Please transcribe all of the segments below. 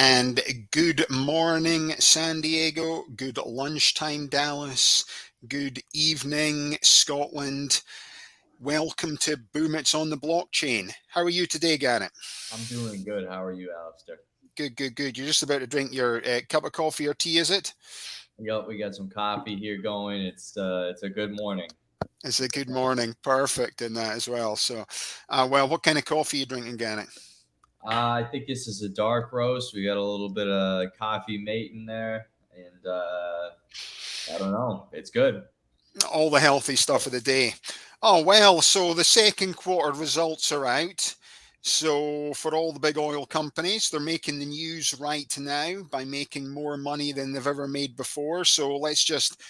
And good morning, San Diego. Good lunchtime, Dallas. Good evening, Scotland. Welcome to Boom It's on the Blockchain. How are you today, Garrett? I'm doing good. How are you, Alistair? Good, good, good. You're just about to drink your cup of coffee or tea, is it? Yep, we got some coffee here going. It's a good morning. It's a good morning. Perfect in that as well. So, what kind of coffee are you drinking, Garrett? I think this is a dark roast. We got a little bit of coffee mate in there, and I don't know. It's good. All the healthy stuff of the day. Oh, well, so the second quarter results are out. So, for all the big oil companies, they're making the news right now by making more money than they've ever made before. So, let's just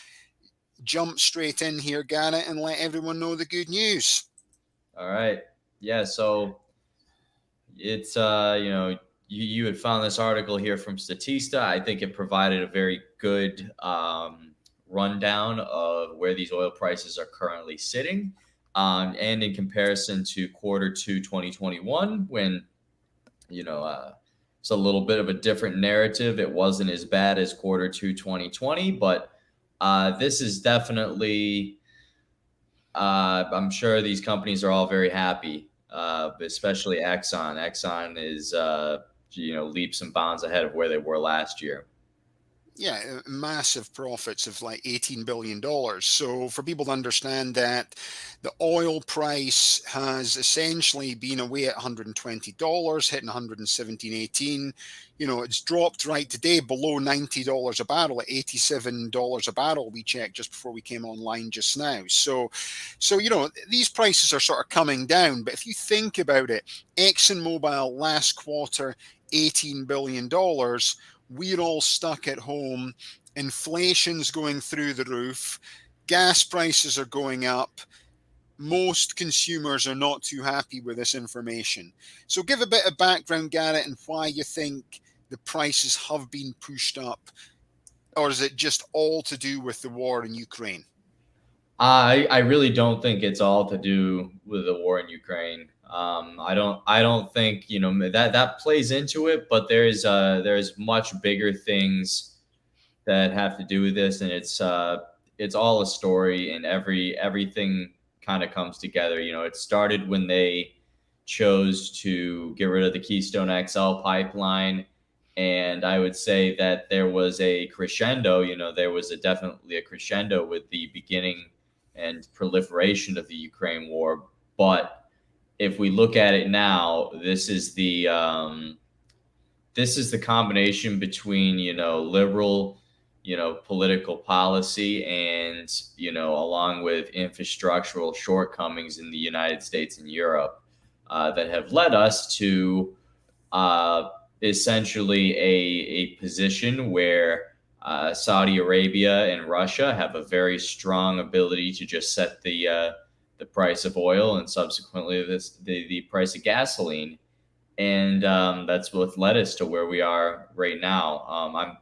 jump straight in here, Garrett, and let everyone know the good news. All right. Yeah. So it's you had found this article here from Statista. I think it provided a very good rundown of where these oil prices are currently sitting, and in comparison to quarter two 2021, when you know it's a little bit of a different narrative. It wasn't as bad as quarter two 2020, but this is definitely I'm sure these companies are all very happy, especially Exxon. Exxon is, leaps and bounds ahead of where they were last year. Yeah, massive profits of like $18 billion. So, for people to understand that, the oil price has essentially been away at $120, hitting 117.18. It's dropped right today below $90 a barrel at $87 a barrel. We checked just before we came online just now. So, these prices are sort of coming down. But if you think about it, ExxonMobil last quarter, $18 billion. We're all stuck at home. Inflation's going through the roof. Gas prices are going up. Most consumers are not too happy with this information. So, give a bit of background, Garrett, and why you think the prices have been pushed up. Or is it just all to do with the war in Ukraine? I really don't think it's all to do with the war in Ukraine. I don't think that plays into it, but there's much bigger things that have to do with this, and it's all a story, and everything kind of comes together. It started when they chose to get rid of the Keystone XL pipeline, and I would say that there was a crescendo. There was definitely a crescendo with the beginning and proliferation of the Ukraine war. But if we look at it now, this is the combination between liberal political policy and along with infrastructural shortcomings in the United States and Europe that have led us to uh, essentially a position where Saudi Arabia and Russia have a very strong ability to just set the price of oil and subsequently the price of gasoline, and that's what led us to where we are right now. I'm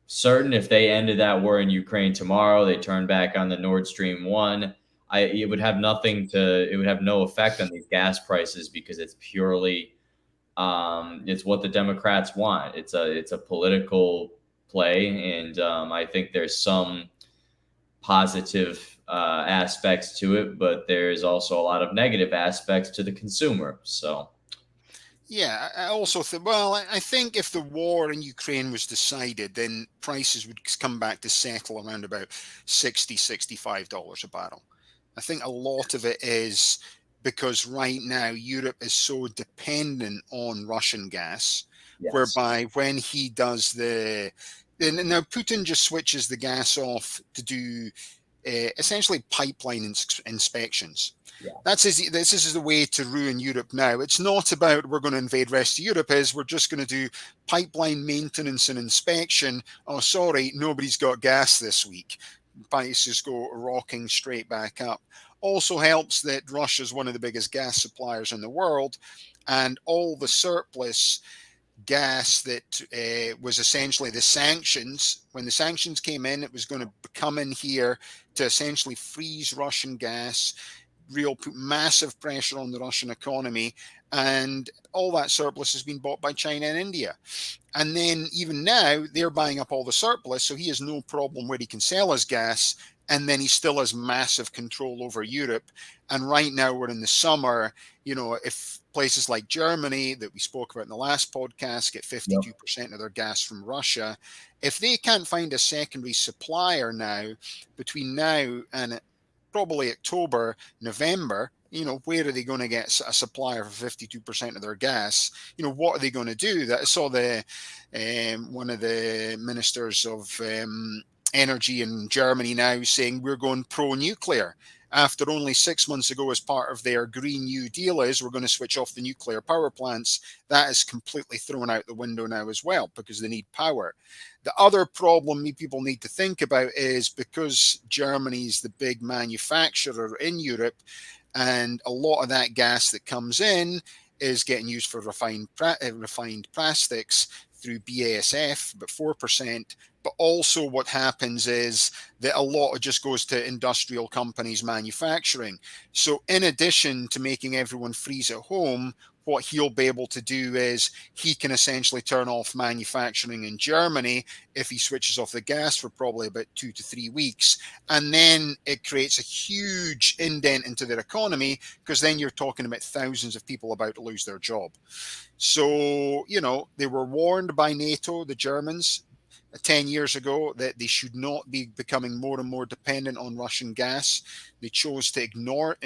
certain if they ended that war in Ukraine tomorrow, they turned back on the Nord Stream one. It would have no effect on these gas prices because it's purely it's what the Democrats want. It's a political play, and I think there's some positive aspects to it, but there's also a lot of negative aspects to the consumer. So Yeah, I also think, well, I think if the war in Ukraine was decided, then prices would come back to settle around about $60, $65 a barrel. I think a lot of it is because right now Europe is so dependent on Russian gas, yes, whereby when he does now Putin just switches the gas off to do essentially pipeline inspections. yeah, This is the way to ruin Europe now. It's not about we're going to invade rest of Europe. Is we're just going to do pipeline maintenance and inspection. Oh, sorry, nobody's got gas this week. Prices go rocking straight back up. Also helps that Russia is one of the biggest gas suppliers in the world, and all the surplus gas that was essentially the sanctions. When the sanctions came in, it was going to come in here to essentially freeze Russian gas, put massive pressure on the Russian economy, and all that surplus has been bought by China and India. And then even now, they're buying up all the surplus, so he has no problem where he can sell his gas, and then he still has massive control over Europe. And right now we're in the summer. If places like Germany that we spoke about in the last podcast get 52% of their gas from Russia, if they can't find a secondary supplier now, between now and probably October, November, where are they going to get a supplier for 52% of their gas? What are they going to do? That I saw one of the ministers of energy in Germany now saying we're going pro-nuclear. After only 6 months ago, as part of their Green New Deal, we're going to switch off the nuclear power plants. That is completely thrown out the window now as well, because they need power. The other problem people need to think about is, because Germany is the big manufacturer in Europe, and a lot of that gas that comes in is getting used for refined plastics through BASF, but 4%. But also what happens is that a lot of just goes to industrial companies manufacturing. So in addition to making everyone freeze at home, what he'll be able to do is he can essentially turn off manufacturing in Germany if he switches off the gas for probably about 2 to 3 weeks. And then it creates a huge indent into their economy, because then you're talking about thousands of people about to lose their job. So, they were warned by NATO, the Germans, 10 years ago, that they should not be becoming more and more dependent on Russian gas. They chose to ignore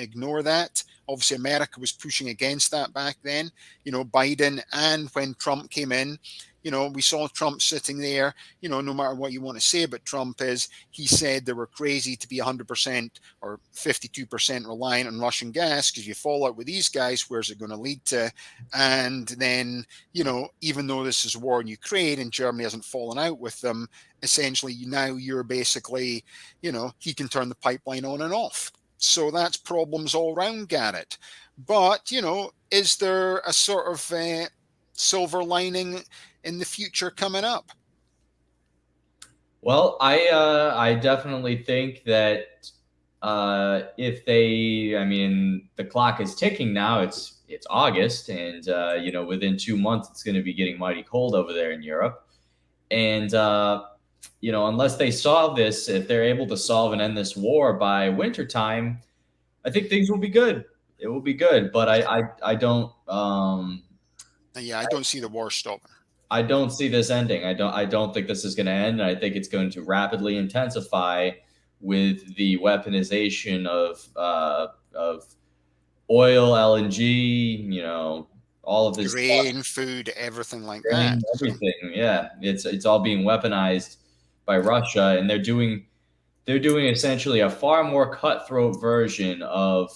that. Obviously, America was pushing against that back then. Biden, and when Trump came in, we saw Trump sitting there. No matter what you want to say about Trump, he said they were crazy to be 100% or 52% reliant on Russian gas, because you fall out with these guys, where's it going to lead to? And then, even though this is a war in Ukraine and Germany hasn't fallen out with them, essentially now you're basically, he can turn the pipeline on and off. So that's problems all around, Garrett. But, is there a sort of silver lining in the future coming up? Well, I definitely think that if they, I mean, the clock is ticking now. It's August, and within 2 months it's going to be getting mighty cold over there in Europe. And unless they solve this, if they're able to solve and end this war by wintertime, I think things will be good. It will be good, but I don't. Yeah, I don't see the war stopping. I don't see this ending. I don't think this is going to end. I think it's going to rapidly intensify with the weaponization of oil, LNG, all of this grain, food, everything like grain, that. everything. Yeah, it's all being weaponized by Russia, and they're doing essentially a far more cutthroat version of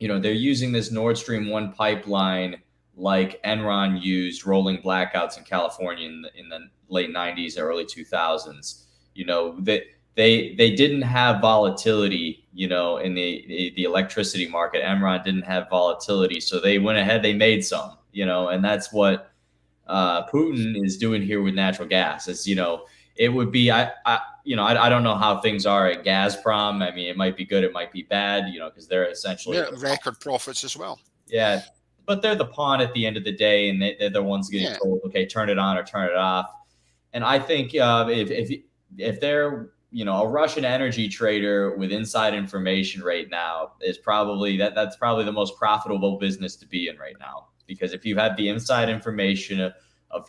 they're using this Nord Stream 1 pipeline like Enron used, rolling blackouts in California in the late 90s, early 2000s. They didn't have volatility, in the electricity market. Enron didn't have volatility, so they went ahead, they made some, and that's what Putin is doing here with natural gas. It would be, I don't know how things are at Gazprom. I mean, it might be good, it might be bad, because they're essentially record profits as well. Yeah, but they're the pawn at the end of the day, and they're the ones getting told, okay, turn it on or turn it off. And I think if they're a Russian energy trader with inside information right now, is probably that's probably the most profitable business to be in right now, because if you have the inside information of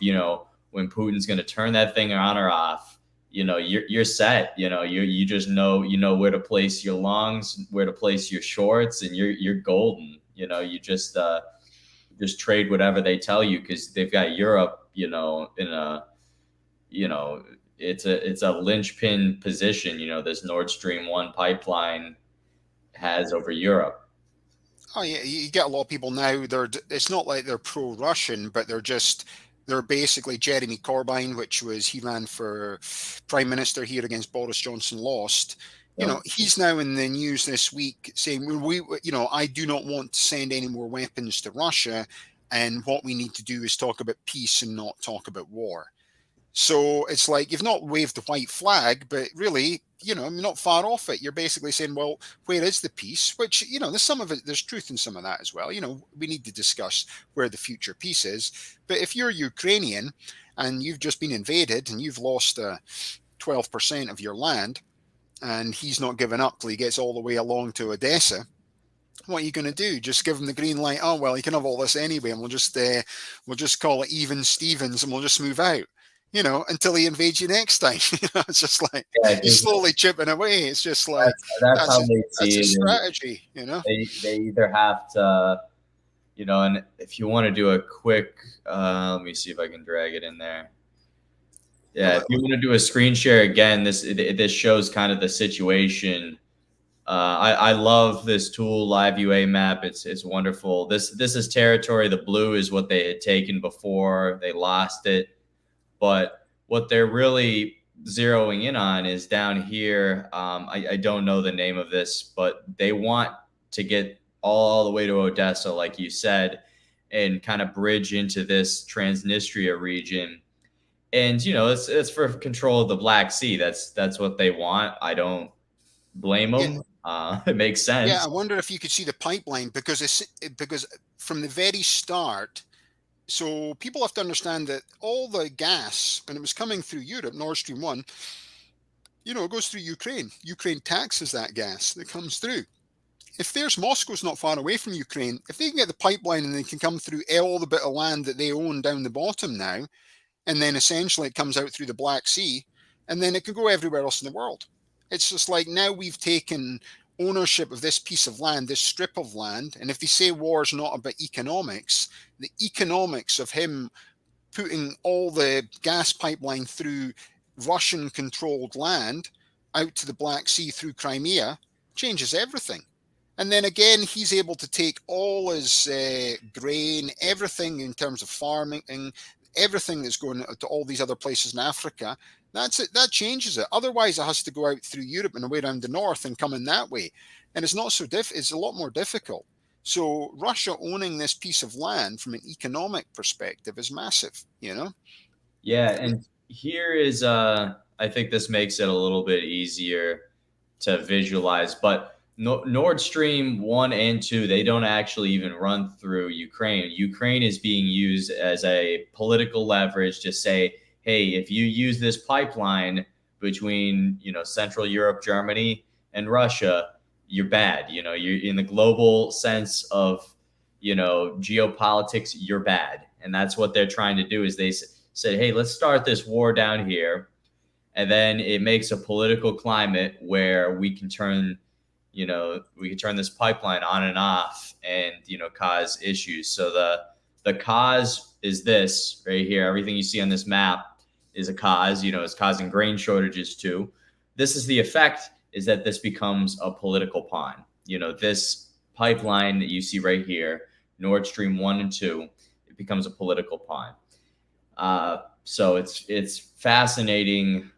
when Putin's going to turn that thing on or off, you're set. You just know where to place your longs, where to place your shorts, and you're golden. You just trade whatever they tell you, because they've got Europe, in a, it's a linchpin position, this Nord Stream 1 pipeline has over Europe. Oh yeah, you get a lot of people now. It's not like they're pro-Russian, but they're basically Jeremy Corbyn, he ran for prime minister here against Boris Johnson, lost. He's now in the news this week saying, I do not want to send any more weapons to Russia, and what we need to do is talk about peace and not talk about war. So it's like you've not waved the white flag, but really, you're not far off it. You're basically saying, well, where is the peace? Which, there's some of it, there's truth in some of that as well. We need to discuss where the future peace is. But if you're Ukrainian and you've just been invaded and you've lost 12% of your land, and he's not giving up till he gets all the way along to Odessa, what are you going to do? Just give him the green light? Oh, well, he can have all this anyway, and we'll just call it even Stevens, and we'll just move out, until he invades you next time. It's just like Yeah, he's slowly chipping away. It's just like that's how they that's see a it. strategy. They either have to, and if you want to do a quick, let me see if I can drag it in there. Yeah, if you want to do a screen share again, this shows kind of the situation. I love this tool, Live UA Map. It's wonderful. This is territory. The blue is what they had taken before they lost it. But what they're really zeroing in on is down here. I don't know the name of this, but they want to get all the way to Odessa, like you said, and kind of bridge into this Transnistria region. And it's for control of the Black Sea. That's what they want. I don't blame them. It makes sense. Yeah, I wonder if you could see the pipeline because from the very start. So people have to understand that all the gas, when it was coming through Europe, Nord Stream 1, it goes through Ukraine. Ukraine taxes that gas that comes through. If Moscow's not far away from Ukraine, if they can get the pipeline and they can come through all the bit of land that they own down the bottom now, and then essentially it comes out through the Black Sea, and then it can go everywhere else in the world. It's just like now we've taken ownership of this piece of land, this strip of land. And if they say war's not about economics, the economics of him putting all the gas pipeline through Russian controlled land out to the Black Sea through Crimea changes everything. And then again, he's able to take all his grain, everything in terms of farming, and everything that's going to all these other places in Africa. That's it. That changes it. Otherwise, it has to go out through Europe and away around the north and come in that way. And it's not so it's a lot more difficult. So Russia owning this piece of land from an economic perspective is massive, Yeah, and here is I think this makes it a little bit easier to visualize, but Nord Stream 1 and 2, they don't actually even run through Ukraine. Ukraine is being used as a political leverage to say, hey, if you use this pipeline between, Central Europe, Germany, and Russia, you're bad. You're in the global sense of, geopolitics, you're bad. And that's what they're trying to do is they said, hey, let's start this war down here. And then it makes a political climate where we can turn this pipeline on and off and, cause issues. So the cause is this right here. Everything you see on this map is a cause, it's causing grain shortages too. This is the effect, is that this becomes a political pawn. This pipeline that you see right here, Nord Stream 1 and 2, it becomes a political pawn. So it's fascinating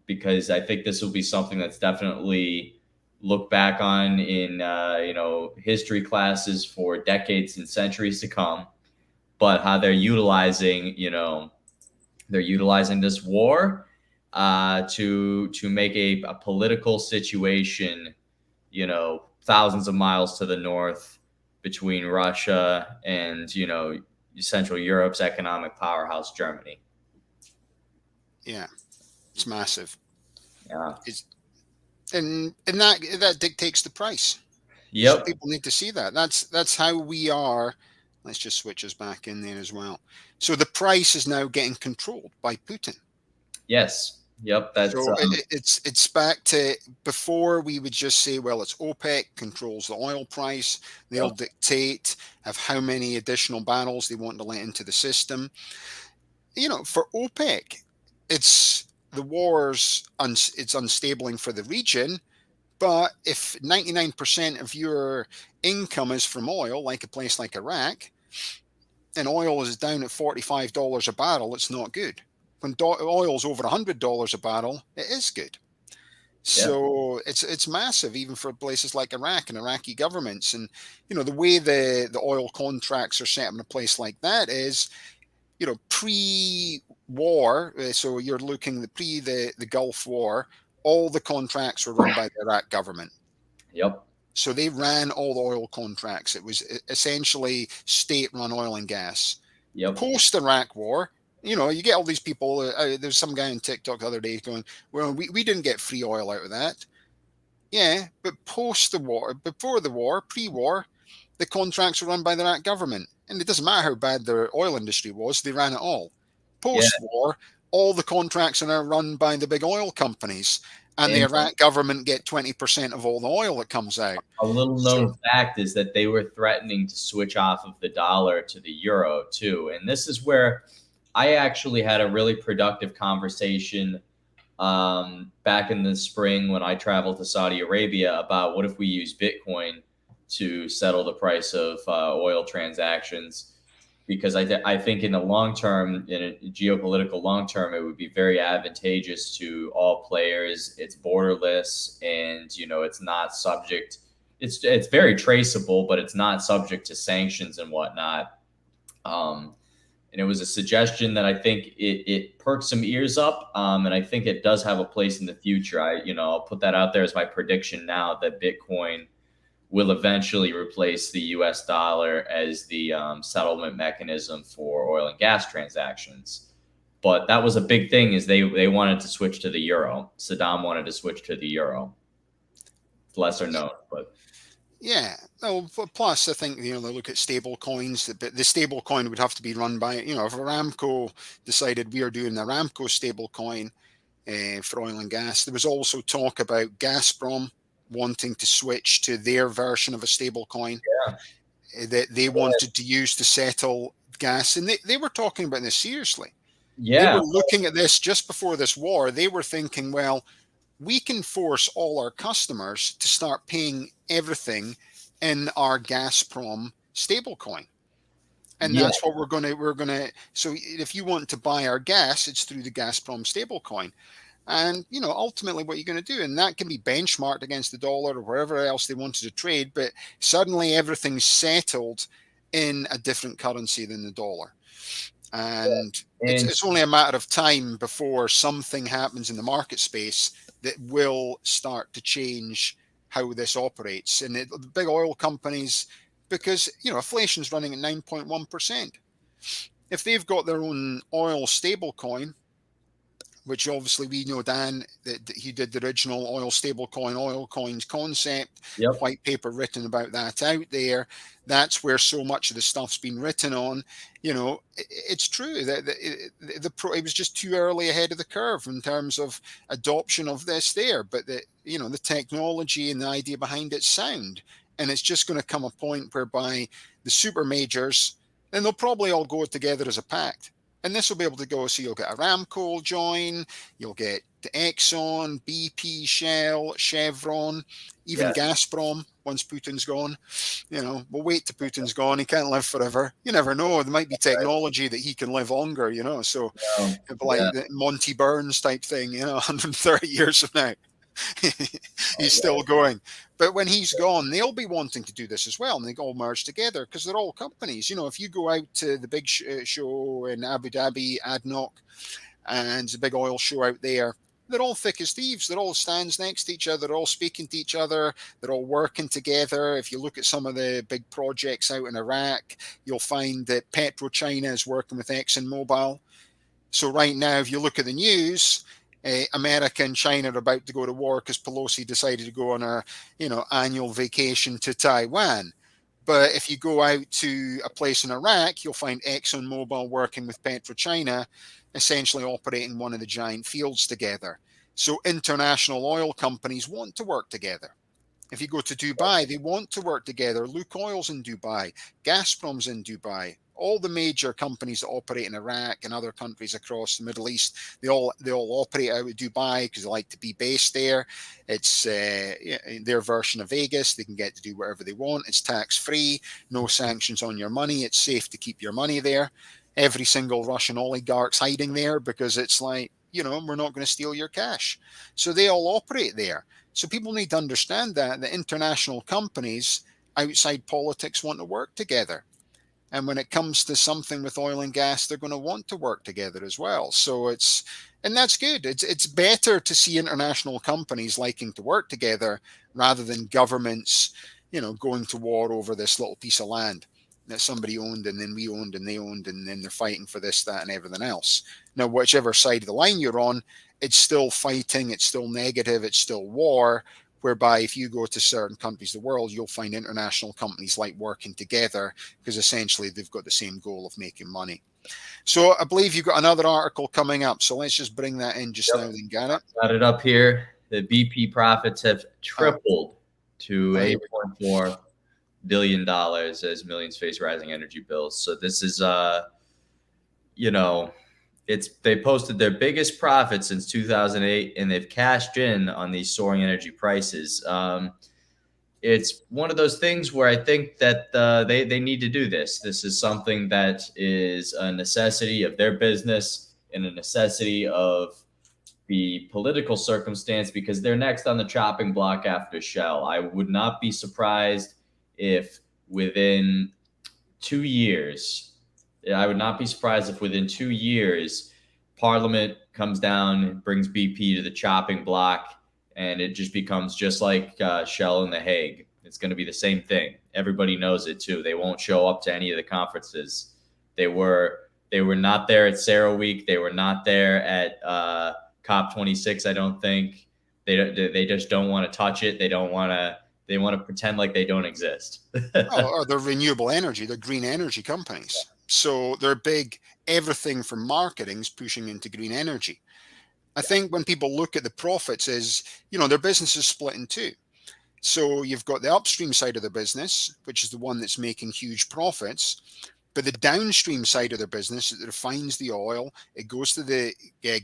because I think this will be something that's definitely looked back on in history classes for decades and centuries to come. But how they're utilizing this war to make a political situation, thousands of miles to the north between Russia and Central Europe's economic powerhouse, Germany. Yeah, it's massive. Yeah, and that dictates the price. Yep. So people need to see that. That's how we are. Let's just switch us back in there as well. So the price is now getting controlled by Putin. Yes. Yep. That's so it's back to before we would just say, well, it's OPEC controls the oil price. They'll dictate of how many additional barrels they want to let into the system. For OPEC, it's the war's it's unstabling for the region. But if 99% of your income is from oil, like a place like Iraq, and oil is down at $45 a barrel, it's not good. When oil is over $100 a barrel, it is good. So it's massive, even for places like Iraq and Iraqi governments. And, the way the oil contracts are set up in a place like that is pre-war, so you're looking the Gulf War, all the contracts were run by the Iraq government. Yep. So they ran all the oil contracts. It was essentially state-run oil and gas. Yep. Post-Iraq war, you get all these people. There's some guy on TikTok the other day going, well, we didn't get free oil out of that. Yeah, but post the war, before the war, pre-war, the contracts were run by the Iraq government. And it doesn't matter how bad their oil industry was, they ran it all. Yeah. Post-war, all the contracts are now run by the big oil companies. And the And Iraq government get 20% of all the oil that comes out. a little So, known fact is that they were threatening to switch off of the dollar to the euro too. And this is where I actually had a really productive conversation back in the spring when I traveled to Saudi Arabia about what if we use Bitcoin to settle the price of oil transactions. Because I think in the long term, in a geopolitical long term, it would be very advantageous to all players. It's borderless, and it's not subject. It's very traceable, but it's not subject to sanctions and whatnot. And it was a suggestion that I think it perked some ears up, and I think it does have a place in the future. I'll put that out there as my prediction now that Bitcoin will eventually replace the U.S. dollar as the settlement mechanism for oil and gas transactions. But that was a big thing, is they wanted to switch to the euro. Saddam wanted to switch to the euro. It's lesser known, but yeah. No, plus, I think, they look at stable coins, but the stable coin would have to be run by, if Aramco decided we are doing the Aramco stable coin for oil and gas. There was also talk about Gazprom wanting to switch to their version of a stable coin that they wanted to use to settle gas. And they were talking about this seriously. They yeah, were looking at this just before this war. They were thinking, well, we can force all our customers to start paying everything in our Gazprom stablecoin. And yeah, that's what so if you want to buy our gas, it's through the Gazprom stablecoin. And, ultimately what you're going to do, and that can be benchmarked against the dollar or wherever else they wanted to trade, but suddenly everything's settled in a different currency than the dollar. And and it's only a matter of time before something happens in the market space that will start to change how this operates. And the big oil companies, because, inflation's running at 9.1%. If they've got their own oil stable coin, which obviously we know Dan that he did the original oil stablecoin, oil coins concept, yep, white paper written about that out there. That's where so much of the stuff's been written on. It's true that it was just too early ahead of the curve in terms of adoption of this there. But the technology and the idea behind it's sound, and it's just going to come a point whereby the super majors, and they'll probably all go together as a pact. And this will be able to go, so you'll get Aramco join, you'll get the Exxon, BP, Shell, Chevron, even yes, Gazprom once Putin's gone. We'll wait till Putin's gone. He can't live forever. You never know. There might be technology that he can live longer, so it'll be yeah, like the Monty Burns type thing, 130 years from now. He's still going. But when he's gone, they'll be wanting to do this as well. And they all merge together because they're all companies. If you go out to the big show in Abu Dhabi, ADNOC, and the big oil show out there, they're all thick as thieves. They're all stands next to each other. They're all speaking to each other. They're all working together. If you look at some of the big projects out in Iraq, you'll find that PetroChina is working with ExxonMobil. So right now, if you look at the news, America and China are about to go to war because Pelosi decided to go on a annual vacation to Taiwan. But if you go out to a place in Iraq, you'll find ExxonMobil working with PetroChina, essentially operating one of the giant fields together. So international oil companies want to work together. If you go to Dubai, they want to work together. Lukoil's in Dubai, Gazprom's in Dubai. All the major companies that operate in Iraq and other countries across the Middle East, they all operate out of Dubai because they like to be based there. It's their version of Vegas. They can get to do whatever they want. It's tax free, no sanctions on your money. It's safe to keep your money there. Every single Russian oligarch's hiding there because it's like, we're not going to steal your cash. So they all operate there. So people need to understand that the international companies outside politics want to work together. And when it comes to something with oil and gas, they're going to want to work together as well. So and that's good. It's better to see international companies liking to work together rather than governments, going to war over this little piece of land that somebody owned and then we owned and they owned, and then they're fighting for this, that, and everything else. Now, whichever side of the line you're on, it's still fighting, it's still negative, it's still war. Whereby if you go to certain countries of the world, you'll find international companies like working together because essentially they've got the same goal of making money. So I believe you've got another article coming up. So let's just bring that in just now then, Garrett. Got it up here. The BP profits have tripled to $8.4 billion as millions face rising energy bills. So this is, they posted their biggest profit since 2008, and they've cashed in on these soaring energy prices. It's one of those things where I think that they need to do this. This is something that is a necessity of their business and a necessity of the political circumstance, because they're next on the chopping block after Shell. I would not be surprised if within 2 years, Parliament comes down, brings BP to the chopping block, and it just becomes just like Shell in The Hague. It's going to be the same thing. Everybody knows it too. They won't show up to any of the conferences. They were not there at CERAWeek. They were not there at COP26. I don't think they just don't want to touch it. They want to pretend like they don't exist. Or they're renewable energy. They're green energy companies. So they're big. Everything from marketing is pushing into green energy. I think when people look at the profits is, their business is split in two. So you've got the upstream side of their business, which is the one that's making huge profits. But the downstream side of their business, it refines the oil, it goes to the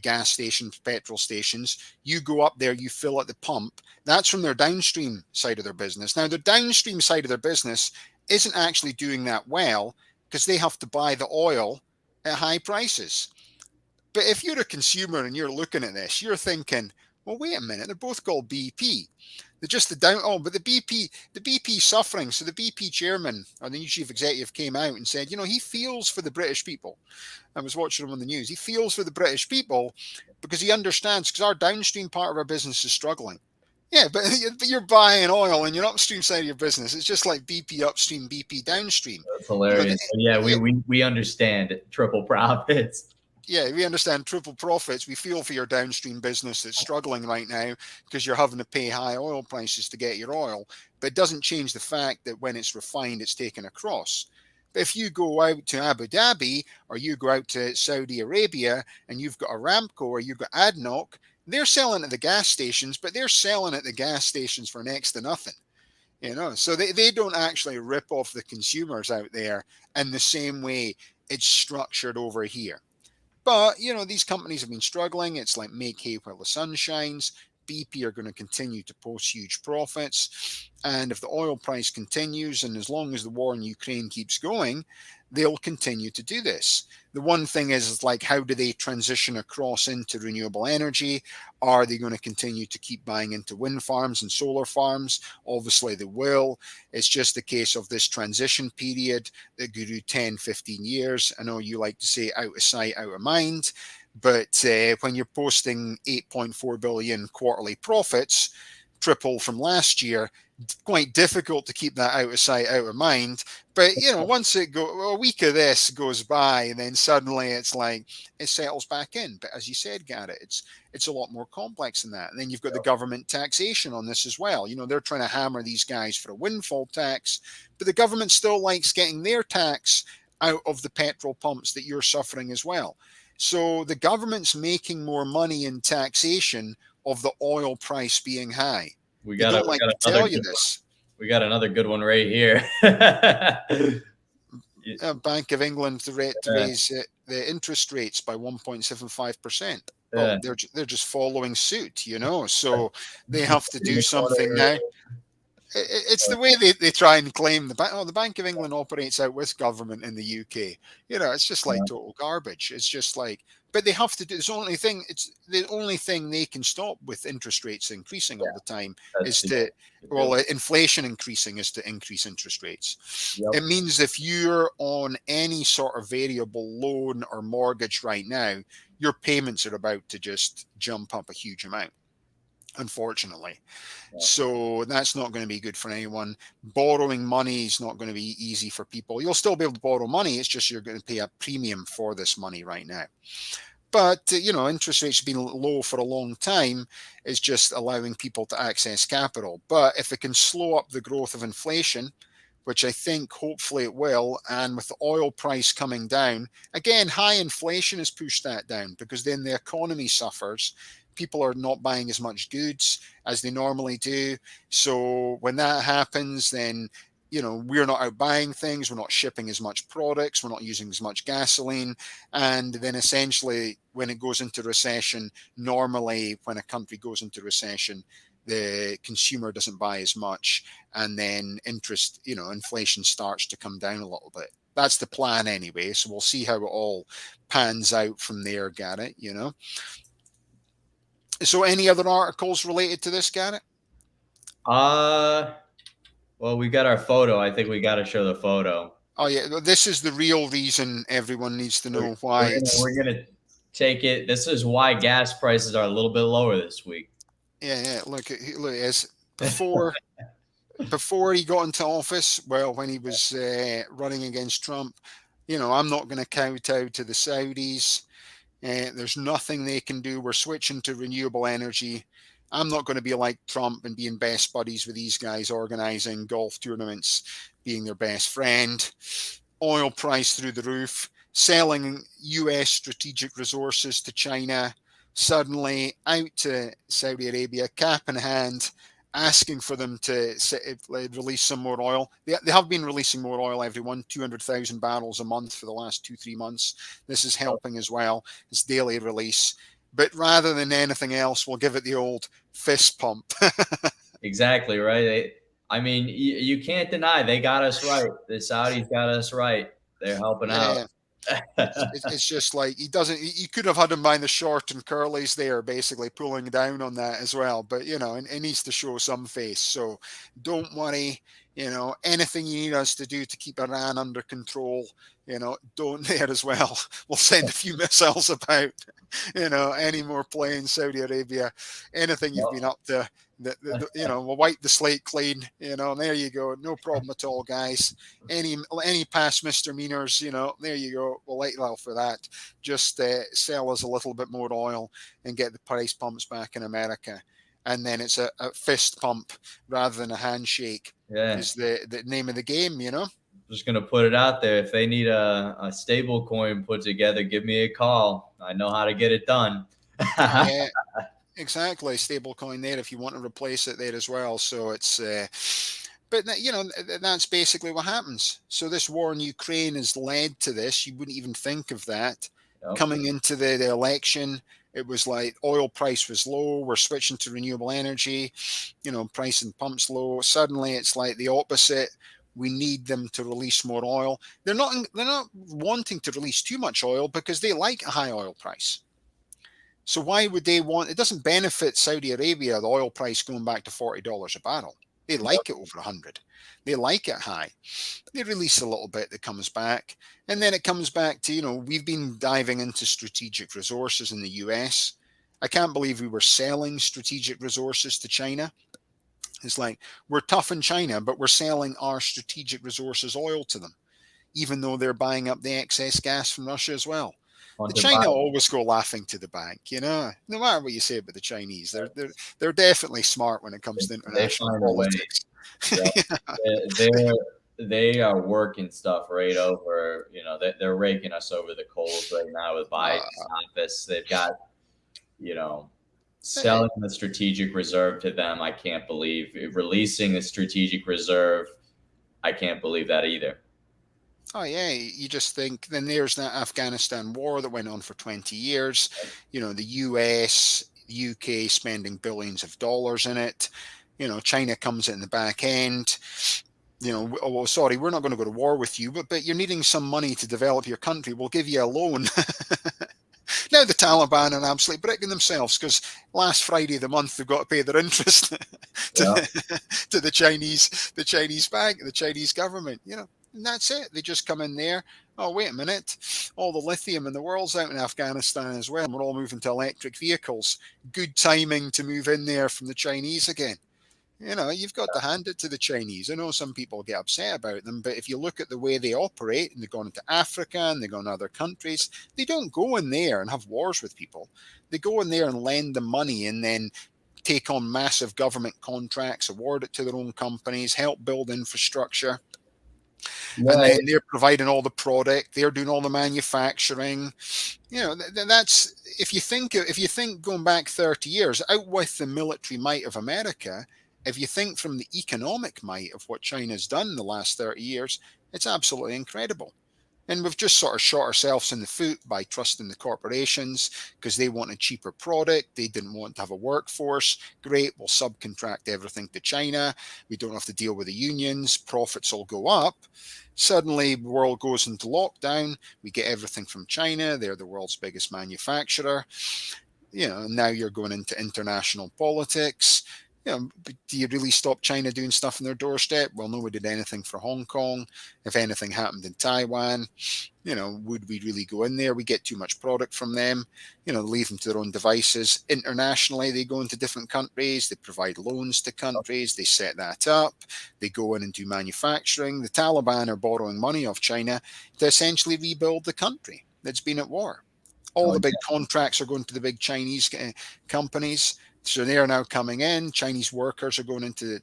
gas stations, petrol stations. You go up there, you fill at the pump. That's from their downstream side of their business. Now, the downstream side of their business isn't actually doing that well because they have to buy the oil at high prices. But if you're a consumer and you're looking at this, you're thinking, well, wait a minute, they're both called BP. They're just but the BP suffering. So the BP chairman or the new chief executive came out and said, he feels for the British people. I was watching him on the news. He feels for the British people because he understands, because our downstream part of our business is struggling. Yeah, but you're buying oil in your upstream side of your business. It's just like BP upstream, BP downstream. That's hilarious. We understand triple profits. Yeah, we understand triple profits. We feel for your downstream business that's struggling right now because you're having to pay high oil prices to get your oil. But it doesn't change the fact that when it's refined, it's taken across. But if you go out to Abu Dhabi or you go out to Saudi Arabia and you've got Aramco or you've got ADNOC, they're selling at the gas stations, but they're selling at the gas stations for next to nothing. So they don't actually rip off the consumers out there in the same way it's structured over here. But, these companies have been struggling. It's like make hay while the sun shines. BP are going to continue to post huge profits. And if the oil price continues, and as long as the war in Ukraine keeps going, they'll continue to do this. The one thing is like, how do they transition across into renewable energy? Are they going to continue to keep buying into wind farms and solar farms? Obviously they will. It's just a case of this transition period that could do 10, 15 years. I know you like to say out of sight, out of mind. But when you're posting 8.4 billion quarterly profits, triple from last year, quite difficult to keep that out of sight, out of mind. But once a week of this goes by, and then suddenly it's like it settles back in. But as you said, Garrett, it's a lot more complex than that. And then you've got the government taxation on this as well. They're trying to hammer these guys for a windfall tax, but the government still likes getting their tax out of the petrol pumps that you're suffering as well. So the government's making more money in taxation of the oil price being high. We got another good one right here. Bank of England to raise the interest rates by 1.75%. Well, they're just following suit, so they have to do something now. It's the way they try and claim the Bank of England operates out with government in the UK. It's just like total garbage. It's just like, but they have to do. It's the only thing they can stop with interest rates increasing all Yeah, the time that's is the to, to well, do. inflation increasing is to increase interest rates. Yep. It means if you're on any sort of variable loan or mortgage right now, your payments are about to just jump up a huge amount, unfortunately. Yeah. So that's not going to be good for anyone. Borrowing money is not going to be easy for people. You'll still be able to borrow money. It's just you're going to pay a premium for this money right now. But interest rates have been low for a long time. It's just allowing people to access capital. But if it can slow up the growth of inflation, which I think hopefully it will, and with the oil price coming down, again, high inflation has pushed that down because then the economy suffers. People are not buying as much goods as they normally do. So when that happens, then we're not out buying things, we're not shipping as much products, we're not using as much gasoline. And then essentially, when it goes into recession, normally when a country goes into recession, the consumer doesn't buy as much, and then inflation starts to come down a little bit. That's the plan anyway. So we'll see how it all pans out from there, Garrett. So any other articles related to this, Garrett? Uh, well, we got our photo. I think we got to show the photo. Oh yeah, this is the real reason everyone needs to We're, know why it's. we're gonna take it. This is why gas prices are a little bit lower this week. Yeah. Look, as before he got into office, well, when he was running against Trump, I'm not going to kowtow to the Saudis. There's nothing they can do. We're switching to renewable energy. I'm not going to be like Trump and being best buddies with these guys, organizing golf tournaments, being their best friend. Oil price through the roof, selling US strategic resources to China, suddenly out to Saudi Arabia, cap in hand, asking for them to release some more oil. They have been releasing more oil, everyone, 200,000 barrels a month for the last 2-3 months. This is helping as well. It's daily release. But rather than anything else, we'll give it the old fist pump. Exactly right. I mean, you can't deny they got us right. The Saudis got us right. They're helping out. Yeah. It's just like he doesn't. You could have had him buying the short and curlies there, basically pulling down on that as well. But it needs to show some face. So don't worry. Anything you need us to do to keep Iran under control, don't there as well. We'll send a few missiles about. Any more planes, Saudi Arabia, anything you've been up to. We'll wipe the slate clean. And there you go. No problem at all, guys. Any past misdemeanors, there you go. We'll let you out for that. Just sell us a little bit more oil and get the price pumps back in America. And then it's a fist pump rather than a handshake. Yeah. Is the name of the game, Just gonna put it out there. If they need a stable coin put together, give me a call. I know how to get it done. Yeah. Exactly, stable coin there if you want to replace it there as well. So it's, but that's basically what happens. So this war in Ukraine has led to this. You wouldn't even think of that. Yep. Coming into the election, it was like oil price was low. We're switching to renewable energy. Price and pumps low. Suddenly, it's like the opposite. We need them to release more oil. They're not wanting to release too much oil because they like a high oil price. So why would they want? It doesn't benefit Saudi Arabia, the oil price going back to $40 a barrel. They like it over 100. They like it high. They release a little bit that comes back. And then it comes back to, we've been diving into strategic resources in the US. I can't believe we were selling strategic resources to China. It's like, we're tough in China, but we're selling our strategic resources oil to them, even though they're buying up the excess gas from Russia as well. The China always go laughing to the bank, no matter what you say about the Chinese. They're definitely smart when it comes to international politics. They are working stuff right over, they're raking us over the coals right now with Biden's office. They've got, selling the strategic reserve to them. I can't believe releasing the strategic reserve. I can't believe that either. Oh, yeah. You just think then there's that Afghanistan war that went on for 20 years. The US, UK spending billions of dollars in it. China comes in the back end. Oh, sorry, we're not going to go to war with you, but you're needing some money to develop your country. We'll give you a loan Now the Taliban are absolutely bricking themselves because last Friday of the month they've got to pay their interest to Yeah. to the Chinese bank, the Chinese government. And that's it. They just come in there. Oh, wait a minute. All the lithium in the world's out in Afghanistan as well. And we're all moving to electric vehicles. Good timing to move in there from the Chinese again. You've got to hand it to the Chinese. I know some people get upset about them, but if you look at the way they operate, and they've gone into Africa and they've gone to other countries, they don't go in there and have wars with people. They go in there and lend them money and then take on massive government contracts, award it to their own companies, help build infrastructure. And Yeah. then they're providing all the product, they're doing all the manufacturing. That's if you think going back 30 years, out with the military might of America, if you think from the economic might of what China's done in the last 30 years, it's absolutely incredible. And we've just sort of shot ourselves in the foot by trusting the corporations because they want a cheaper product. They didn't want to have a workforce. Great, we'll subcontract everything to China. We don't have to deal with the unions. Profits will go up. Suddenly, the world goes into lockdown. We get everything from China. They're the world's biggest manufacturer. Now you're going into international politics. Do you really stop China doing stuff on their doorstep? Well, nobody did anything for Hong Kong. If anything happened in Taiwan, would we really go in there? We get too much product from them, leave them to their own devices. Internationally, they go into different countries. They provide loans to countries. They set that up. They go in and do manufacturing. The Taliban are borrowing money off China to essentially rebuild the country that's been at war. All the big contracts are going to the big Chinese companies. So they are now coming in. Chinese workers are going into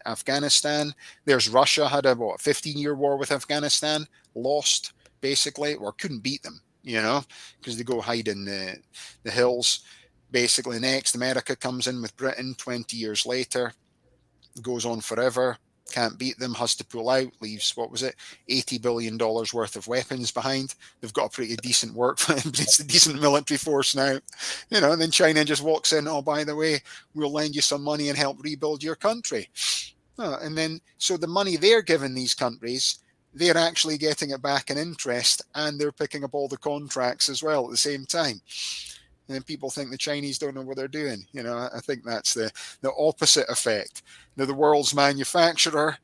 Afghanistan. There's Russia had a 15-year war with Afghanistan, lost basically, or couldn't beat them, because they go hide in the hills. Basically, next America comes in with Britain 20 years later, goes on forever. Can't beat them, has to pull out, leaves, $80 billion worth of weapons behind. They've got a pretty decent it's a decent military force now, and then China just walks in, oh, by the way, we'll lend you some money and help rebuild your country. And then, so the money they're giving these countries, they're actually getting it back in interest, and they're picking up all the contracts as well at the same time. And then people think the Chinese don't know what they're doing. I think that's the opposite effect. Now, the world's manufacturer,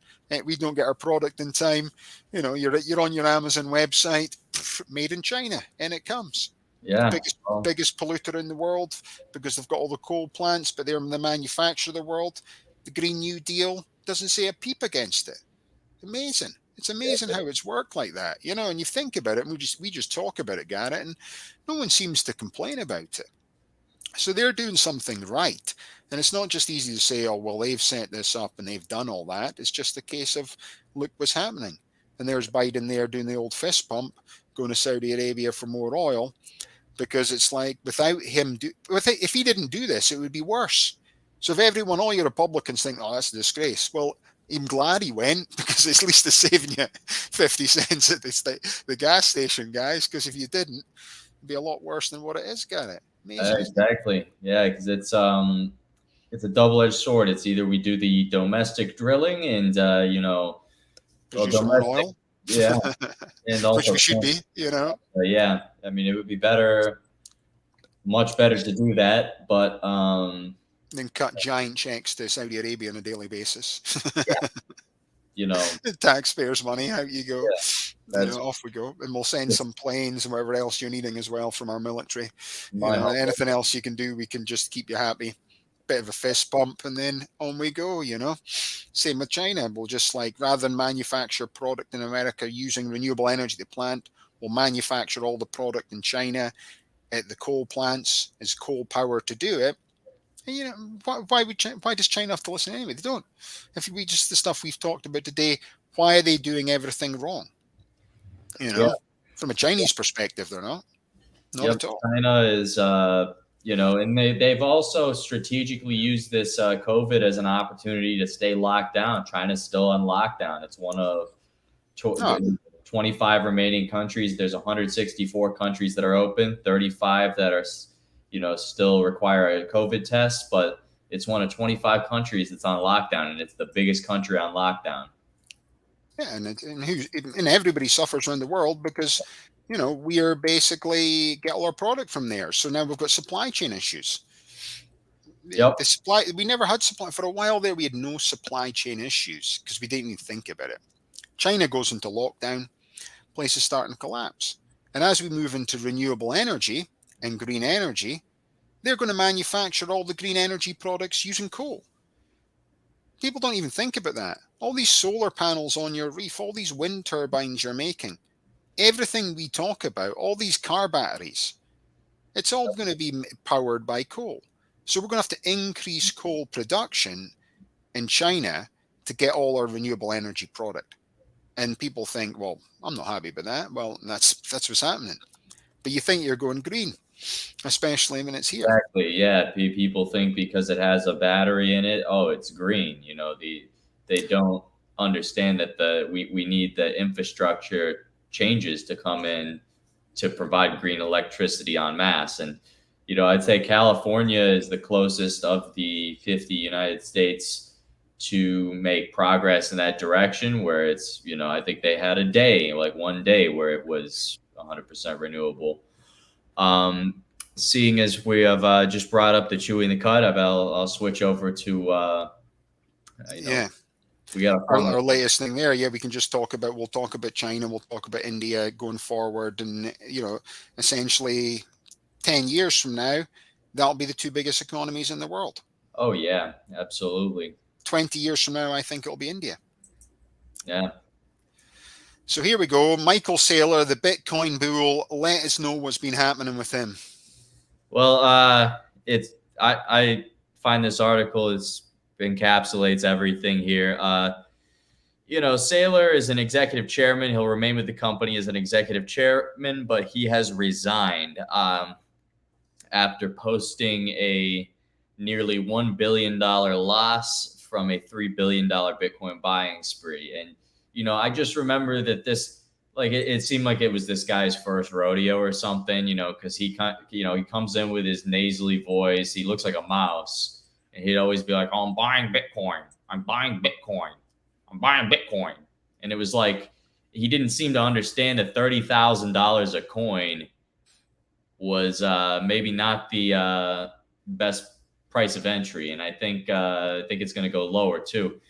we don't get our product in time. You're on your Amazon website, made in China, and it comes. Yeah. Biggest polluter in the world because they've got all the coal plants, but they're the manufacturer of the world. The Green New Deal doesn't say a peep against it. Amazing. It's amazing how it's worked like that, and you think about it, and we just talk about it, Garrett, and no one seems to complain about it. So they're doing something right. And it's not just easy to say, oh, well, they've set this up and they've done all that. It's just a case of, look what's happening. And there's Biden there doing the old fist pump, going to Saudi Arabia for more oil, because it's like without him, if he didn't do this, it would be worse. So if all your Republicans think, oh, that's a disgrace. Well, I'm glad he went because at least it's saving you 50 cents at the gas station, guys. Because if you didn't, it'd be a lot worse than what it is, Garrett. Exactly. Yeah, because it's a double-edged sword. It's either we do the domestic drilling and domestic oil. Yeah, and also which we should be, yeah, I mean, it would be much better to do that, but then cut giant checks to Saudi Arabia on a daily basis. Yeah. Taxpayers' money, out you go. Yeah, off we go, and we'll send some planes and whatever else you're needing as well from our military. Anything else you can do, we can just keep you happy. Bit of a fist pump, and then on we go. Same with China. We'll just rather than manufacture product in America using renewable energy, the plant will manufacture all the product in China at the coal plants as coal power to do it. And, why does China have to listen anyway? They don't. If we just the stuff we've talked about today, why are they doing everything wrong? From a Chinese perspective, they're not at all. China is, and they've also strategically used this COVID as an opportunity to stay locked down. China's still on lockdown. It's one of 25 remaining countries. There's 164 countries that are open, 35 that are, still require a COVID test, but it's one of 25 countries that's on lockdown, and it's the biggest country on lockdown. Yeah, and everybody suffers around the world because, we are basically get all our product from there. So now we've got supply chain issues. Yep. The supply we never had supply for a while there. We had no supply chain issues because we didn't even think about it. China goes into lockdown, places starting to collapse, and as we move into renewable energy and green energy, they're going to manufacture all the green energy products using coal. People don't even think about that. All these solar panels on your roof, all these wind turbines you're making, everything we talk about, all these car batteries, it's all going to be powered by coal. So we're going to have to increase coal production in China to get all our renewable energy product. And people think, well, I'm not happy about that. Well, that's what's happening. But you think you're going green, especially when it's here. Exactly. Yeah. People think because it has a battery in it, oh, it's green. They don't understand that we need the infrastructure changes to come in to provide green electricity en masse. And, I'd say California is the closest of the 50 United States to make progress in that direction where it's, I think they had a day, like one day where it was 100% renewable. Um, Seeing as we have just brought up the chewing the cud, I'll switch over to, you know, Yeah. we got a Our promo. latest thing there, yeah, we'll talk about China, we'll talk about India going forward. And, essentially 10 years from now, that'll be the two biggest economies in the world. Oh yeah, absolutely. 20 years from now, I think it'll be India. Yeah. So here we go. Michael Saylor, the Bitcoin bull. Let us know what's been happening with him. Well, it's I find this article encapsulates everything here. Saylor is an executive chairman. He'll remain with the company as an executive chairman, but he has resigned after posting a nearly $1 billion loss from a $3 billion Bitcoin buying spree. And, I just remember that it seemed like it was this guy's first rodeo or something, because he comes in with his nasally voice. He looks like a mouse, and he'd always be like, oh, I'm buying Bitcoin. I'm buying Bitcoin. I'm buying Bitcoin. And it was like, he didn't seem to understand that $30,000 a coin was maybe not the best price of entry. And I think it's going to go lower too.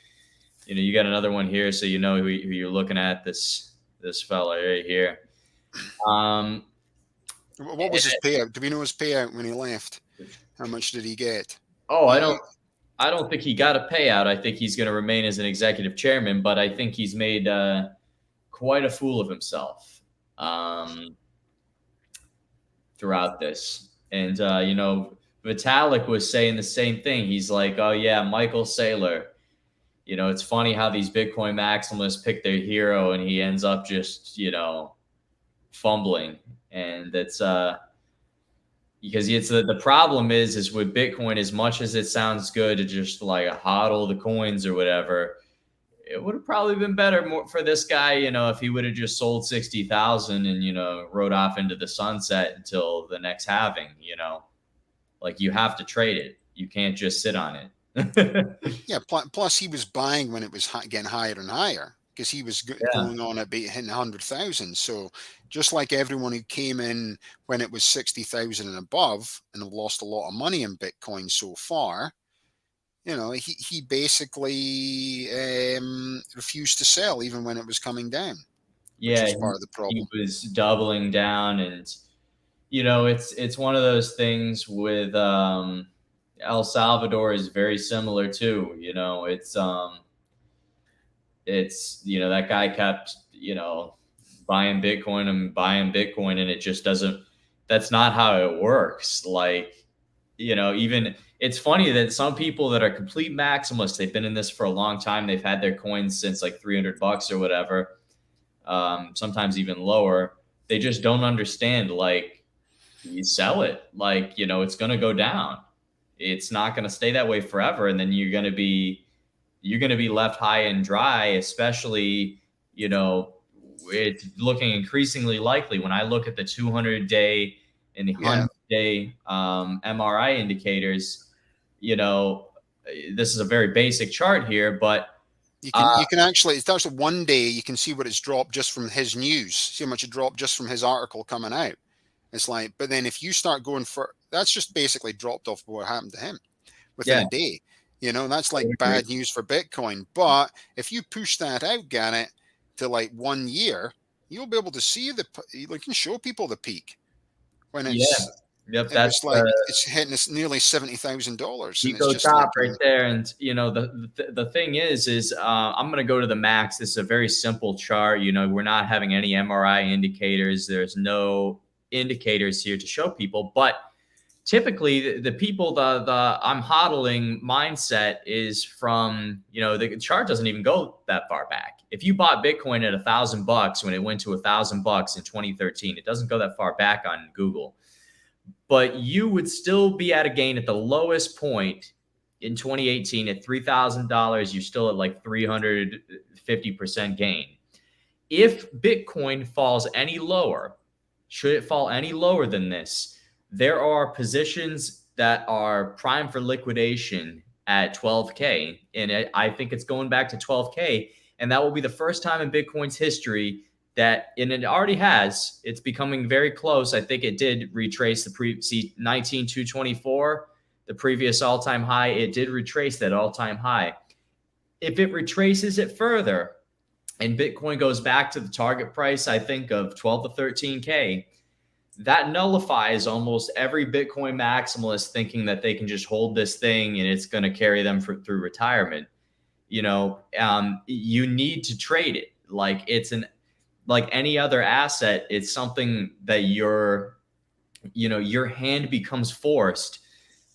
You got another one here, so who you're looking at. This fella right here. What was his payout? Do we know his payout when he left? How much did he get? Oh, I don't think he got a payout. I think he's going to remain as an executive chairman, but I think he's made quite a fool of himself throughout this. And Vitalik was saying the same thing. He's like, oh yeah, Michael Saylor. It's funny how these Bitcoin maximalists pick their hero and he ends up just, fumbling. And that's because it's the problem is with Bitcoin, as much as it sounds good to just like hodl the coins or whatever, it would have probably been better more for this guy, if he would have just sold 60,000 and, rode off into the sunset until the next halving, like you have to trade it. You can't just sit on it. Yeah. Plus, he was buying when it was getting higher and higher because he was going on at hitting 100,000. So just like everyone who came in when it was 60,000 and above and have lost a lot of money in Bitcoin so far, he basically refused to sell even when it was coming down. Yeah, which was part of the problem. He was doubling down, and it's one of those things with El Salvador is very similar too. It's that guy kept buying Bitcoin and it just doesn't. That's not how it works. Like even it's funny that some people that are complete maximalists, they've been in this for a long time. They've had their coins since like $300 or whatever. Sometimes even lower. They just don't understand. Like you sell it, like it's going to go down. It's not going to stay that way forever, and then you're going to be left high and dry. Especially, it's looking increasingly likely when I look at the 200-day and the 100-day MRI indicators. This is a very basic chart here, but You can actually, it's actually one day you can see what it's dropped just from his news, see how much it dropped just from his article coming out. It's like, but then if you start going for, that's just basically dropped off what happened to him within Yeah, a day. That's I would like agree. bad news for Bitcoin. But if you push that out, Garrett, to like 1 year, you'll be able to see you can show people the peak when Yeah, yep. it That's was like, it's hitting us nearly $70,000. And it's Pico just like, top right there. And the thing is I'm going to go to the max. This is a very simple chart. We're not having any MRI indicators. There's no indicators here to show people, but typically the people, the I'm hodling mindset is from, the chart doesn't even go that far back. If you bought Bitcoin at $1,000 when it went to $1,000 in 2013, it doesn't go that far back on Google, but you would still be at a gain at the lowest point in 2018 at $3,000. You're still at like 350% gain. If Bitcoin falls any lower, should it fall any lower than this, there are positions that are prime for liquidation at 12K. And I think it's going back to 12K. And that will be the first time in Bitcoin's history and it already has, it's becoming very close. I think it did retrace the 19,224, the previous all-time high. It did retrace that all-time high. If it retraces it further and Bitcoin goes back to the target price, I think of 12 to 13K, that nullifies almost every Bitcoin maximalist thinking that they can just hold this thing and it's going to carry them through retirement. You need to trade it. Like any other asset, it's something that your hand becomes forced,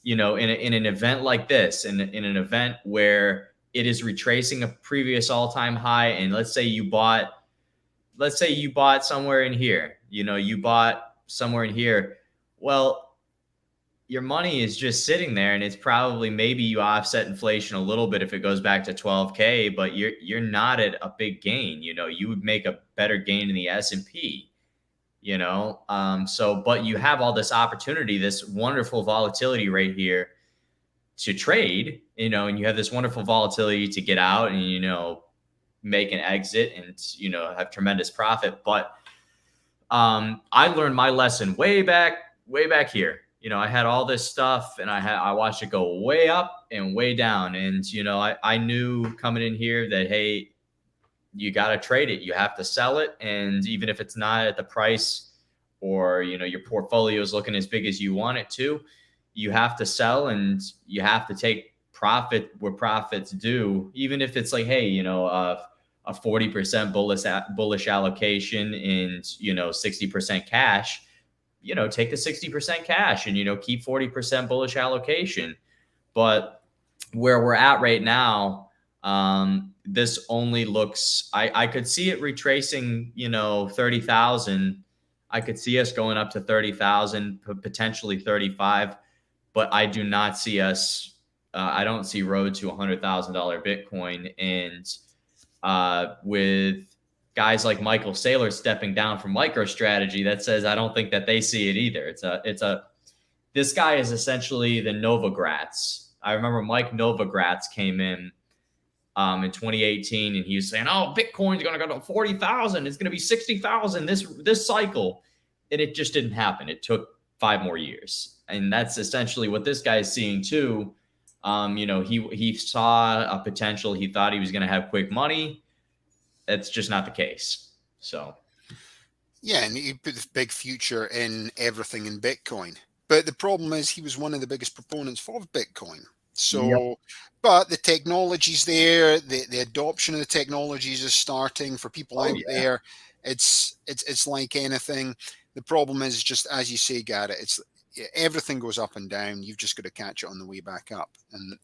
in an event like this, in an event where it is retracing a previous all-time high. And let's say you bought somewhere in here, you bought somewhere in here. Well, your money is just sitting there, and it's probably, maybe you offset inflation a little bit if it goes back to 12K, but you're not at a big gain. You would make a better gain in the S&P. But you have all this opportunity, this wonderful volatility right here to trade, and you have this wonderful volatility to get out and make an exit and have tremendous profit. But I learned my lesson way back here. I had all this stuff and I watched it go way up and way down. And, I knew coming in here that, hey, you got to trade it. You have to sell it. And even if it's not at the price or, your portfolio is looking as big as you want it to, you have to sell and you have to take profit where profits due, even if it's like, hey, a 40% bullish allocation and, 60% cash. Take the 60% cash and, keep 40% bullish allocation. But where we're at right now, this only looks, I could see it retracing, 30,000. I could see us going up to 30,000, potentially 35, but I do not see us, I don't see road to $100,000 Bitcoin. And with guys like Michael Saylor stepping down from MicroStrategy, that says I don't think that they see it either. This guy is essentially the Novogratz. I remember Mike Novogratz came in 2018, and he was saying, "Oh, Bitcoin's going to go to 40,000. It's going to be 60,000 this cycle," and it just didn't happen. It took 5 more years, and that's essentially what this guy is seeing too. He saw a potential. He thought he was going to have quick money. That's just not the case. So, yeah, and he put the big future in everything in Bitcoin. But the problem is he was one of the biggest proponents for Bitcoin. So, yep. But the technology's there, the adoption of the technologies is starting for people out there. It's like anything. The problem is just, as you say, Garrett, everything goes up and down. You've just got to catch it on the way back up. And,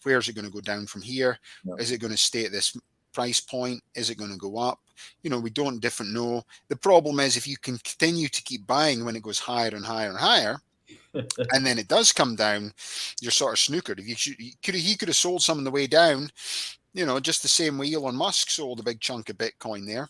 where's it going to go down from here? Yep. Is it going to stay at this price point? Is it going to go up? We don't know. The problem is if you can continue to keep buying when it goes higher and higher and higher, and then it does come down, you're sort of snookered. He could have sold some on the way down, just the same way Elon Musk sold a big chunk of Bitcoin there.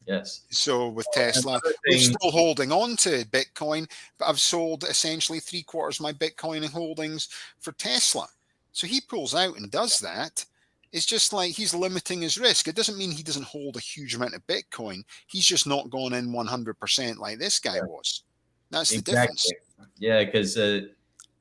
Yes. So with Tesla, we're still holding on to Bitcoin, but I've sold essentially 3/4 of my Bitcoin holdings for Tesla. So he pulls out and does that. It's just like he's limiting his risk. It doesn't mean he doesn't hold a huge amount of Bitcoin. He's just not gone in 100% like this guy was. That's the difference. Exactly. Yeah, because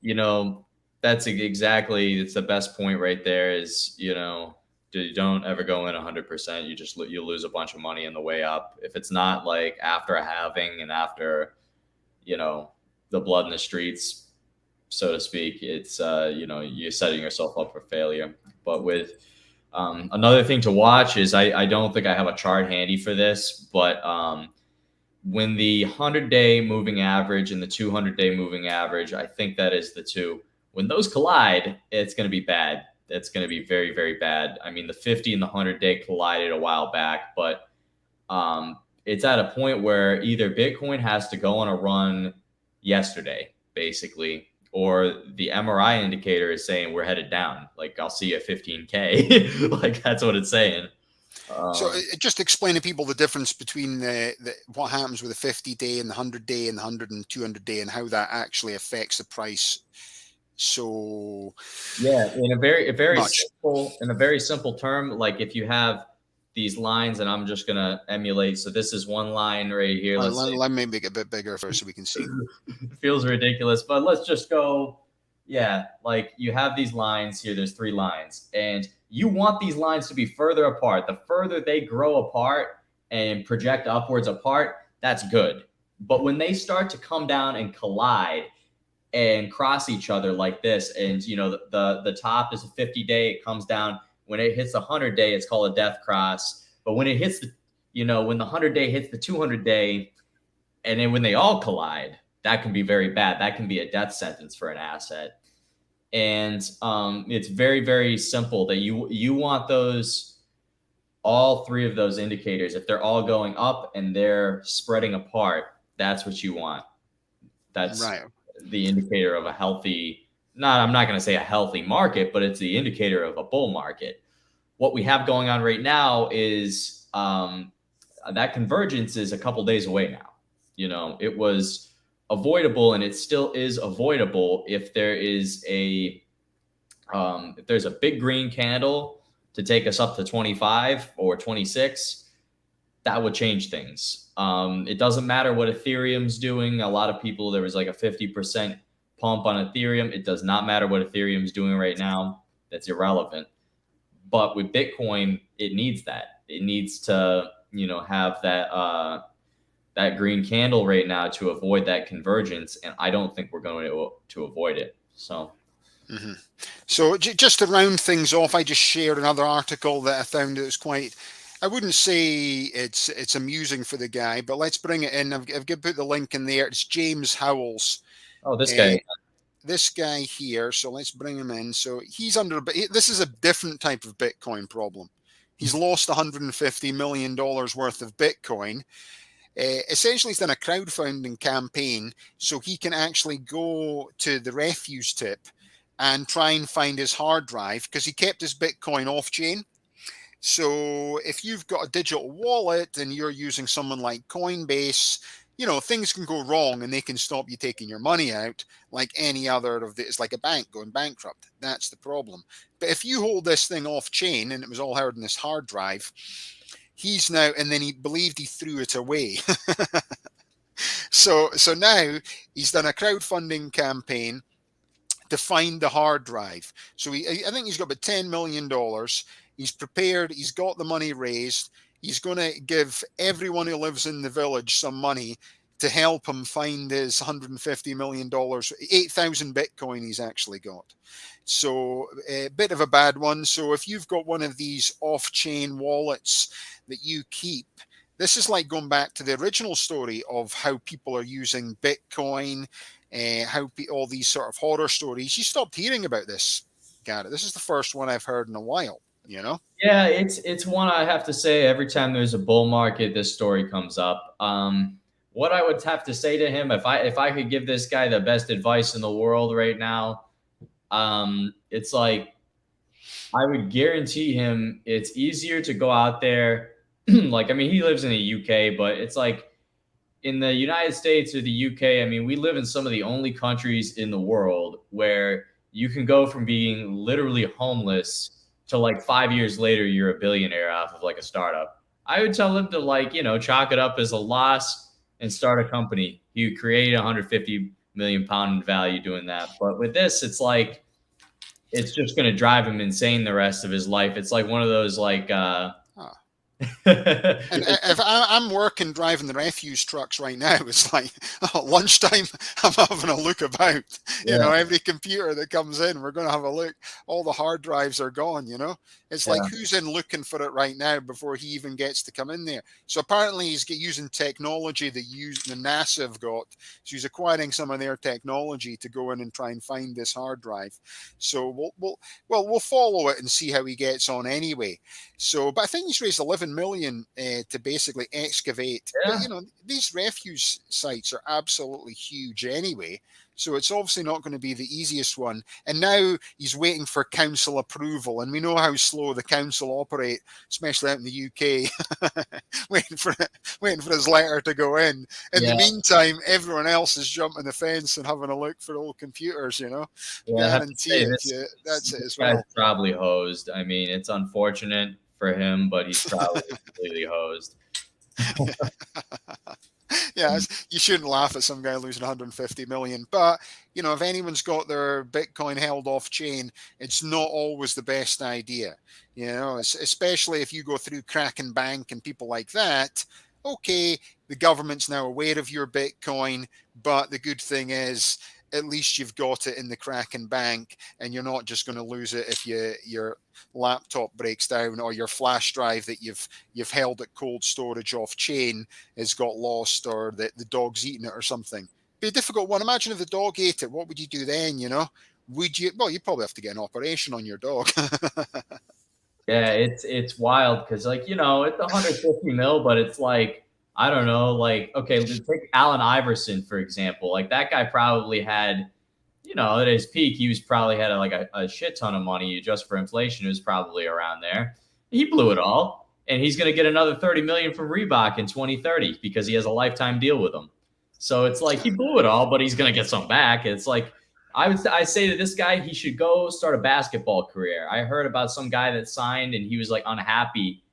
you know that's exactly it's the best point right there. Is you don't ever go in 100%. You just you lose a bunch of money on the way up. If it's not like after a halving and after you know the blood in the streets, so to speak, it's you're setting yourself up for failure. But with another thing to watch is I don't think I have a chart handy for this, but when the 100-day moving average and the 200-day moving average, I think that is the two. When those collide, it's going to be bad. It's going to be very, very bad. I mean, the 50 and the 100-day collided a while back, but it's at a point where either Bitcoin has to go on a run yesterday, basically, or the MRI indicator is saying we're headed down. Like, I'll see you at 15K. Like, that's what it's saying. So just explain to people the difference between what happens with the 50-day and the 100-day and the 100 and 200-day and how that actually affects the price. So yeah, in a very simple term, like if you have these lines, and I'm just gonna emulate. So this is one line right here. Let me make it a bit bigger first so we can see. It feels ridiculous, but let's just go. Yeah, like you have these lines here. There's 3 lines, and you want these lines to be further apart. The further they grow apart and project upwards apart, that's good. But when they start to come down and collide and cross each other like this, and the top is a 50-day, it comes down. When it hits the 100-day, it's called a death cross. But when it hits when the 100-day hits the 200-day, and then when they all collide, that can be very bad. That can be a death sentence for an asset. And it's very, very simple that you want all 3 of those indicators. If they're all going up and they're spreading apart, that's what you want. That's right. The indicator of a healthy, I'm not going to say a healthy market, but it's the indicator of a bull market. What we have going on right now is that convergence is a couple days away now. It was avoidable, and it still is avoidable if there's a big green candle to take us up to 25 or 26. That would change things. It doesn't matter what Ethereum's doing. A lot of people, there was like a 50% pump on Ethereum. It does not matter what Ethereum's doing right now. That's irrelevant. But with Bitcoin, it needs that. It needs to, have that green candle right now to avoid that convergence, and I don't think we're going to avoid it. So, So just to round things off, I just shared another article that I found that was quite. I wouldn't say it's amusing for the guy, but let's bring it in. I've put the link in there. It's James Howells. Oh, this guy. This guy here. So let's bring him in. So he's this is a different type of Bitcoin problem. He's lost $150 million worth of Bitcoin. Essentially, he's done a crowdfunding campaign so he can actually go to the refuse tip and try and find his hard drive, because he kept his Bitcoin off chain. So if you've got a digital wallet and you're using someone like Coinbase, things can go wrong and they can stop you taking your money out like any other of it's like a bank going bankrupt. That's the problem. But if you hold this thing off chain and it was all held in this hard drive, he's now, and then he believed he threw it away. So now he's done a crowdfunding campaign to find the hard drive. So I think he's got about $10 million. He's prepared. He's got the money raised. He's going to give everyone who lives in the village some money to help him find his $150 million, 8,000 Bitcoin he's actually got. So a bit of a bad one. So if you've got one of these off-chain wallets that you keep, this is like going back to the original story of how people are using Bitcoin, all these sort of horror stories. You stopped hearing about this, Garrett. This is the first one I've heard in a while. Yeah, it's one I have to say every time there's a bull market, this story comes up. What I would have to say to him, if I could give this guy the best advice in the world right now, it's like I would guarantee him it's easier to go out there. Like, I mean, he lives in the UK, but it's like in the United States or the UK, I mean, we live in some of the only countries in the world where you can go from being literally homeless to like 5 years later, you're a billionaire off of like a startup. I would tell him to like, chalk it up as a loss and start a company. He would create 150 million pound in value doing that. But with this, it's like, it's just going to drive him insane the rest of his life. It's like one of those like, And if I'm working driving the refuse trucks right now, it's like lunchtime, I'm having a look about. Yeah. Every computer that comes in, we're going to have a look. All the hard drives are gone, It's like, who's in looking for it right now before he even gets to come in there? So apparently he's using technology that the NASA have got. So he's acquiring some of their technology to go in and try and find this hard drive. So we'll follow it and see how he gets on anyway. So, but I think he's raised 11 million to basically excavate. Yeah. But these refuse sites are absolutely huge anyway. So it's obviously not going to be the easiest one. And now he's waiting for council approval. And we know how slow the council operate, especially out in the UK, waiting for his letter to go in. In the meantime, everyone else is jumping the fence and having a look for old computers, Guarantee it. That's it as well. Probably hosed. I mean, it's unfortunate for him, but he's probably completely hosed. Yeah, you shouldn't laugh at some guy losing 150 million. But, if anyone's got their Bitcoin held off chain, it's not always the best idea. Especially if you go through Kraken Bank and people like that. Okay, the government's now aware of your Bitcoin, but the good thing is, at least you've got it in the Kraken Bank, and you're not just going to lose it if your laptop breaks down or your flash drive that you've held at cold storage off chain has got lost, or the dog's eaten it or something. Be a difficult one. Imagine if the dog ate it. What would you do then? Would you? Well, you'd probably have to get an operation on your dog. Yeah, it's wild because it's 150 mil, but it's like, I don't know, like, okay, take Allen Iverson, for example. Like, that guy probably had, at his peak, he was probably had a shit ton of money just for inflation. It was probably around there. He blew it all, and he's going to get another 30 million from Reebok in 2030 because he has a lifetime deal with them. So it's like, he blew it all, but he's going to get some back. It's like, I say to this guy, he should go start a basketball career. I heard about some guy that signed and he was like unhappy,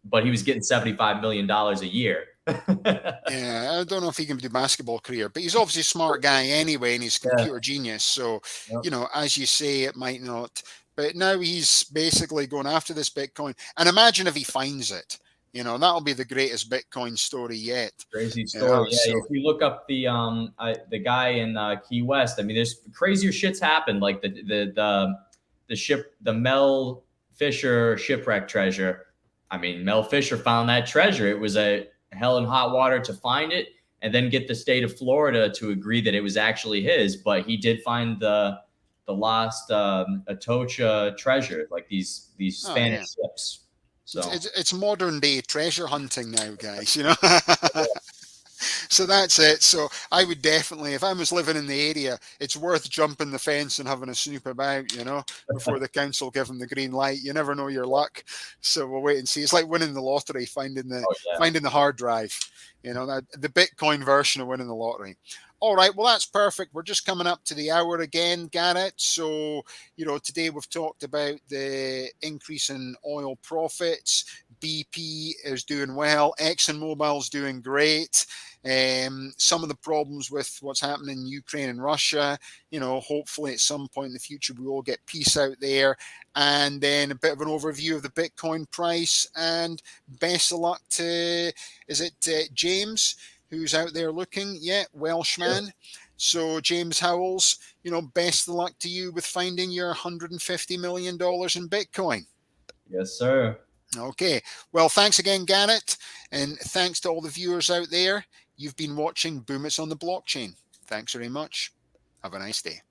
but he was getting $75 million a year. Yeah, I don't know if he can do basketball career, but he's obviously a smart guy anyway, and he's a computer genius. So, as you say, it might not. But now he's basically going after this Bitcoin. And imagine if he finds it. That'll be the greatest Bitcoin story yet. Crazy story. So, if you look up the guy in Key West, I mean, there's crazier shits happened, like the Mel Fisher shipwreck treasure. I mean, Mel Fisher found that treasure. It was a hell in hot water to find it and then get the state of Florida to agree that it was actually his. But he did find the lost Atocha treasure, like these Spanish ships. So it's modern day treasure hunting now, guys. So that's it. So I would definitely, if I was living in the area, it's worth jumping the fence and having a snoop about, before the council give them the green light. You never know your luck. So we'll wait and see. It's like winning the lottery, finding the hard drive, the Bitcoin version of winning the lottery. All right, well, that's perfect. We're just coming up to the hour again, Garrett. So, today we've talked about the increase in oil profits. BP is doing well. ExxonMobil's doing great. Some of the problems with what's happening in Ukraine and Russia, hopefully at some point in the future we will get peace out there. And then a bit of an overview of the Bitcoin price. And best of luck to, James, who's out there looking? Yeah, Welshman. So James Howells, best of luck to you with finding your $150 million in Bitcoin. Yes, sir. Okay. Well, thanks again, Garrett. And thanks to all the viewers out there. You've been watching Boom It's on the Blockchain. Thanks very much. Have a nice day.